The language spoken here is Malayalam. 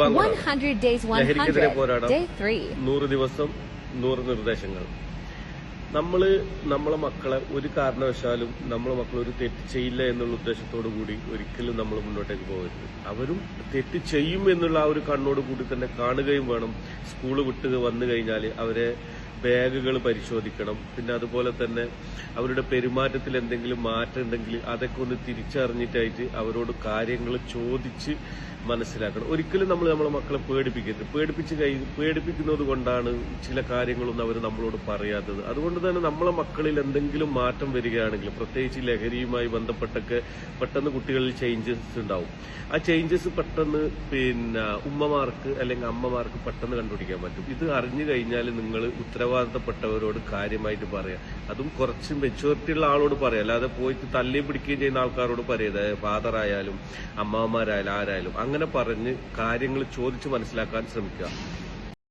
100 days 100 day 3 100 ദിവസം 100 നിർദ്ദേശങ്ങൾ. നമ്മളെ മക്കളെ ഒരു കാരണവശാലും നമ്മളെ മക്കൾ ഒരു തെറ്റ് ചെയ്യില്ല എന്നുള്ള ഉദ്ദേശത്തോടു കൂടി ഒരിക്കലും നമ്മൾ മുന്നോട്ടേക്ക് പോകരുത്. അവരും തെറ്റ് ചെയ്യും എന്നുള്ള ആ ഒരു കണ്ണോട് കൂടി തന്നെ കാണുകയും വേണം. സ്കൂള് വിട്ട് വന്നു കഴിഞ്ഞാൽ അവരെ ബാഗുകൾ പരിശോധിക്കണം. പിന്നെ അതുപോലെ തന്നെ അവരുടെ പെരുമാറ്റത്തിൽ എന്തെങ്കിലും മാറ്റം ഉണ്ടെങ്കിൽ അതൊക്കെ ഒന്ന് തിരിച്ചറിഞ്ഞിട്ടായിട്ട് അവരോട് കാര്യങ്ങൾ ചോദിച്ച് മനസ്സിലാക്കണം. ഒരിക്കലും നമ്മൾ നമ്മളെ മക്കളെ പേടിപ്പിക്കരുത്. പേടിപ്പിക്കുന്നത് കൊണ്ടാണ് ചില കാര്യങ്ങളൊന്നും അവർ നമ്മളോട് പറയാത്തത്. അതുകൊണ്ട് തന്നെ നമ്മളെ മക്കളിൽ എന്തെങ്കിലും മാറ്റം വരികയാണെങ്കിൽ, പ്രത്യേകിച്ച് ലഹരിയുമായി ബന്ധപ്പെട്ടൊക്കെ പെട്ടെന്ന് കുട്ടികളിൽ ചേഞ്ചസ് ഉണ്ടാവും. ആ ചേഞ്ചസ് പെട്ടെന്ന് ഉമ്മമാർക്ക് അല്ലെങ്കിൽ അമ്മമാർക്ക് പെട്ടെന്ന് കണ്ടുപിടിക്കാൻ പറ്റും. ഇത് അറിഞ്ഞു കഴിഞ്ഞാൽ നിങ്ങൾ ഉത്തരവാദിത്തപ്പെട്ടവരോട് കാര്യമായിട്ട് പറയാം. അതും കുറച്ച് മെച്യൂരിറ്റി ഉള്ള ആളോട് പറയാം. അല്ലാതെ പോയിട്ട് തല്ലി പിടിക്കുകയും ചെയ്യുന്ന ആൾക്കാരോട് പറയരുത്. ഫാദർ ആയാലും അമ്മമാരായാലും ആരായാലും അങ്ങനെ പറഞ്ഞ് കാര്യങ്ങൾ ചോദിച്ച് മനസ്സിലാക്കാൻ ശ്രമിക്കുക.